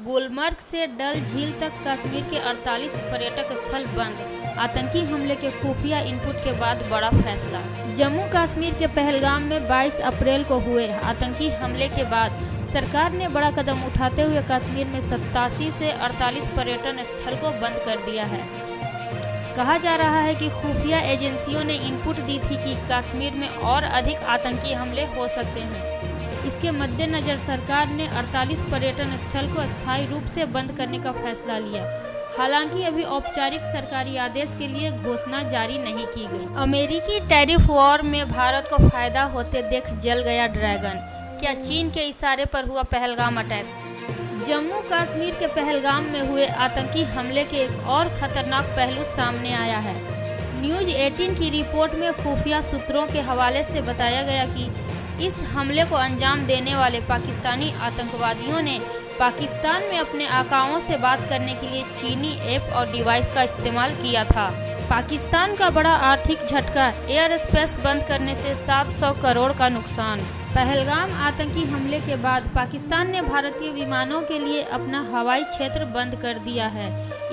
गुलमर्ग से डल झील तक कश्मीर के 48 पर्यटक स्थल बंद। आतंकी हमले के खुफिया इनपुट के बाद बड़ा फैसला। जम्मू कश्मीर के पहलगाम में 22 अप्रैल को हुए आतंकी हमले के बाद सरकार ने बड़ा कदम उठाते हुए कश्मीर में 87 से 48 पर्यटन स्थल को बंद कर दिया है। कहा जा रहा है कि खुफिया एजेंसियों ने इनपुट दी थी कि कश्मीर में और अधिक आतंकी हमले हो सकते हैं। इसके मद्देनज़र सरकार ने 48 पर्यटन स्थल को अस्थायी रूप से बंद करने का फैसला लिया। हालांकि अभी औपचारिक सरकारी आदेश के लिए घोषणा जारी नहीं की गई। अमेरिकी टैरिफ वॉर में भारत को फायदा होते देख जल गया ड्रैगन। क्या चीन के इशारे पर हुआ पहलगाम अटैक? जम्मू कश्मीर के पहलगाम में हुए आतंकी हमले के एक और खतरनाक पहलू सामने आया है। न्यूज़ 18 की रिपोर्ट में खुफिया सूत्रों के हवाले से बताया गया कि इस हमले को अंजाम देने वाले पाकिस्तानी आतंकवादियों ने पाकिस्तान में अपने आकाओं से बात करने के लिए चीनी ऐप और डिवाइस का इस्तेमाल किया था। पाकिस्तान का बड़ा आर्थिक झटका, एयर स्पेस बंद करने से 700 करोड़ का नुकसान। पहलगाम आतंकी हमले के बाद पाकिस्तान ने भारतीय विमानों के लिए अपना हवाई क्षेत्र बंद कर दिया है।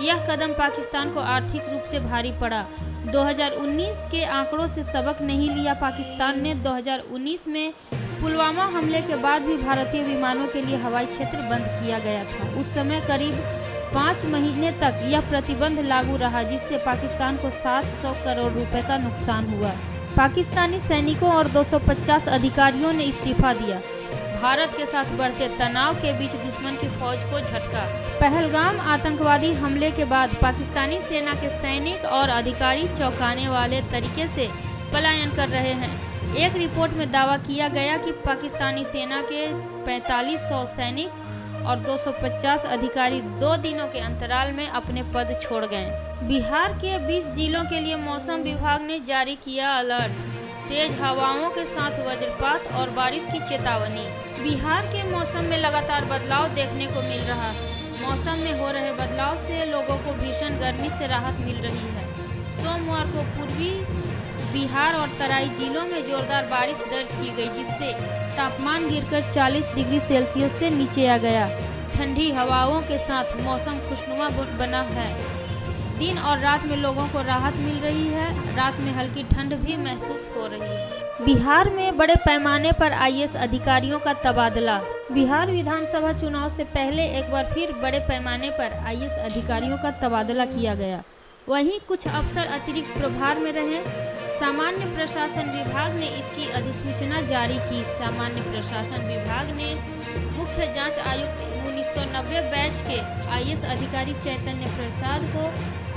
यह कदम पाकिस्तान को आर्थिक रूप से भारी पड़ा। 2019 के आंकड़ों से सबक नहीं लिया पाकिस्तान ने। 2019 में पुलवामा हमले के बाद भी भारतीय विमानों के लिए हवाई क्षेत्र बंद किया गया था। उस समय करीब 5 महीने तक यह प्रतिबंध लागू रहा, जिससे पाकिस्तान को 700 करोड़ रुपए का नुकसान हुआ। पाकिस्तानी सैनिकों और 250 अधिकारियों ने इस्तीफा दिया। भारत के साथ बढ़ते तनाव के बीच दुश्मन की फौज को झटका। पहलगाम आतंकवादी हमले के बाद पाकिस्तानी सेना के सैनिक और अधिकारी चौंकाने वाले तरीके से पलायन कर रहे हैं। एक रिपोर्ट में दावा किया गया कि पाकिस्तानी सेना के 4500 सैनिक और 250 अधिकारी 2 दिनों के अंतराल में अपने पद छोड़ गए। बिहार के 20 जिलों के लिए मौसम विभाग ने जारी किया अलर्ट। तेज हवाओं के साथ वज्रपात और बारिश की चेतावनी। बिहार के मौसम में लगातार बदलाव देखने को मिल रहा है। मौसम में हो रहे बदलाव से लोगों को भीषण गर्मी से राहत मिल रही है। सोमवार को पूर्वी बिहार और तराई जिलों में जोरदार बारिश दर्ज की गई, जिससे तापमान गिरकर 40 डिग्री सेल्सियस से नीचे आ गया। ठंडी हवाओं के साथ मौसम खुशनुमा बना है। दिन और रात में लोगों को राहत मिल रही है। रात में हल्की ठंड भी महसूस हो रही है। बिहार में बड़े पैमाने पर आईएएस अधिकारियों का तबादला। बिहार विधानसभा चुनाव से पहले एक बार फिर बड़े पैमाने पर आईएएस अधिकारियों का तबादला किया गया। वहीं कुछ अफसर अतिरिक्त प्रभार में रहे। सामान्य प्रशासन विभाग ने इसकी अधिसूचना जारी की। सामान्य प्रशासन विभाग ने मुख्य जांच आयुक्त 1990 बैच के आईएएस अधिकारी चैतन्य प्रसाद को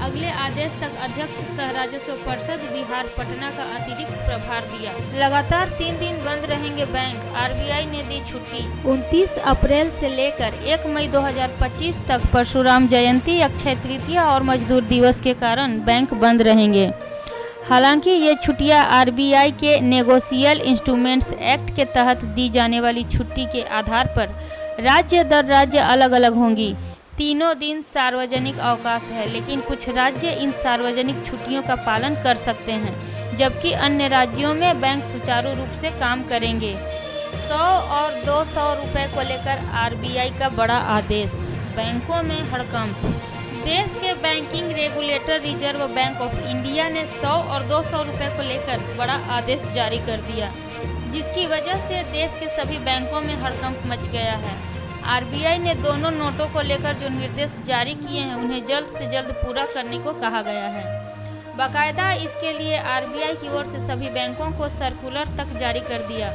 अगले आदेश तक अध्यक्ष सह राजस्व परिषद बिहार पटना का अतिरिक्त प्रभार दिया। लगातार 3 दिन बंद रहेंगे बैंक, आरबीआई ने दी छुट्टी। 29 अप्रैल से लेकर 1 मई 2025 तक परशुराम जयंती, अक्षय तृतीया और मजदूर दिवस के कारण बैंक बंद रहेंगे। हालांकि ये छुट्टियां आरबीआई के नेगोशियल इंस्ट्रूमेंट्स एक्ट के तहत दी जाने वाली छुट्टी के आधार पर राज्य दर राज्य अलग अलग होंगी। तीनों दिन सार्वजनिक अवकाश है, लेकिन कुछ राज्य इन सार्वजनिक छुट्टियों का पालन कर सकते हैं, जबकि अन्य राज्यों में बैंक सुचारू रूप से काम करेंगे। 100 और 200 रुपये को लेकर आरबीआई का बड़ा आदेश। बैंकों में हड़कंप। देश के banking regulator reserve bank of India ने 100 और 200 रुपये को लेकर बड़ा आदेश जारी कर दिया, जिसकी वजह से देश के सभी बैंकों में हड़कंप मच गया है। आरबीआई ने दोनों नोटों को लेकर जो निर्देश जारी किए हैं, उन्हें जल्द से जल्द पूरा करने को कहा गया है। बाकायदा इसके लिए आरबीआई की ओर से सभी बैंकों को सर्कुलर तक जारी कर दिया।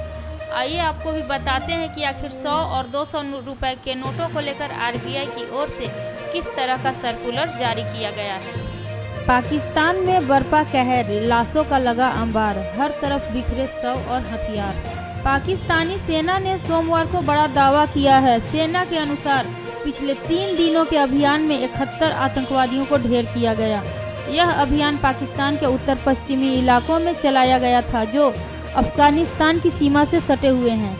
आइए आपको भी बताते हैं कि आखिर 100 और 200 रुपये के नोटों को लेकर आरबीआई की ओर से किस तरह का सर्कुलर जारी किया गया है। पाकिस्तान में बरपा कहर, लाशों का लगा अंबार, हर तरफ बिखरे शव और हथियार। पाकिस्तानी सेना ने सोमवार को बड़ा दावा किया है। सेना के अनुसार पिछले 3 दिनों के अभियान में 71 आतंकवादियों को ढेर किया गया। यह अभियान पाकिस्तान के उत्तर पश्चिमी इलाकों में चलाया गया था, जो अफगानिस्तान की सीमा से सटे हुए हैं।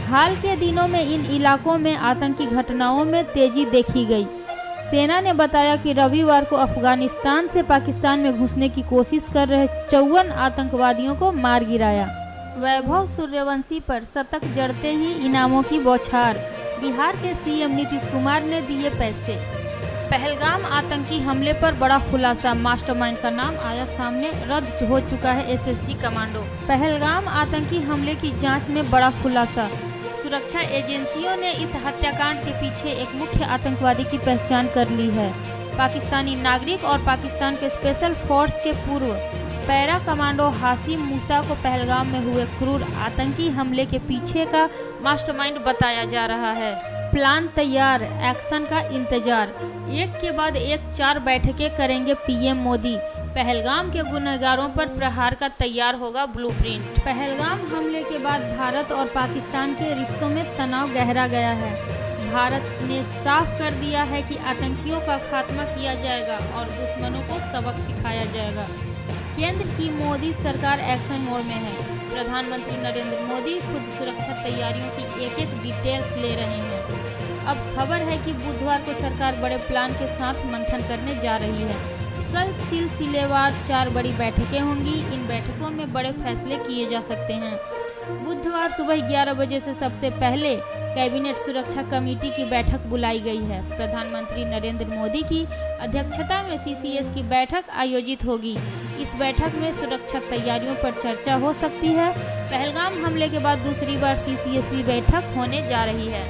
हाल के दिनों में इन इलाकों में आतंकी घटनाओं में तेजी देखी गई। सेना ने बताया कि रविवार को अफगानिस्तान से पाकिस्तान में घुसने की कोशिश कर रहे 54 आतंकवादियों को मार गिराया। वैभव सूर्यवंशी पर शतक जड़ते ही इनामों की बौछार। बिहार के सीएम नीतीश कुमार ने दिए पैसे। पहलगाम आतंकी हमले पर बड़ा खुलासा, मास्टरमाइंड का नाम आया सामने, रद्द हो चुका है एसएसजी कमांडो। पहलगाम आतंकी हमले की जांच में बड़ा खुलासा, सुरक्षा एजेंसियों ने इस हत्याकांड के पीछे एक मुख्य आतंकवादी की पहचान कर ली है। पाकिस्तानी नागरिक और पाकिस्तान के स्पेशल फोर्स के पूर्व पैरा कमांडो हाशिम मूसा को पहलगाम में हुए क्रूर आतंकी हमले के पीछे का मास्टरमाइंड बताया जा रहा है। प्लान तैयार, एक्शन का इंतजार, एक के बाद एक 4 बैठकें करेंगे पीएम मोदी। पहलगाम के गुनहगारों पर प्रहार का तैयार होगा ब्लूप्रिंट। पहलगाम हमले के बाद भारत और पाकिस्तान के रिश्तों में तनाव गहरा गया है। भारत ने साफ कर दिया है कि आतंकियों का खात्मा किया जाएगा और दुश्मनों को सबक सिखाया जाएगा। केंद्र की मोदी सरकार एक्शन मोड में है। प्रधानमंत्री नरेंद्र मोदी खुद सुरक्षा तैयारियों की एक डिटेल्स ले रहे हैं। अब खबर है कि बुधवार को सरकार बड़े प्लान के साथ मंथन करने जा रही है। कल सिलसिलेवार 4 बड़ी बैठकें होंगी। इन बैठकों में बड़े फैसले किए जा सकते हैं। बुधवार सुबह 11 बजे से सबसे पहले कैबिनेट सुरक्षा कमेटी की बैठक बुलाई गई है। प्रधानमंत्री नरेंद्र मोदी की अध्यक्षता में सीसीएस की बैठक आयोजित होगी। इस बैठक में सुरक्षा तैयारियों पर चर्चा हो सकती है। पहलगाम हमले के बाद दूसरी बार सीसीएस की बैठक होने जा रही है।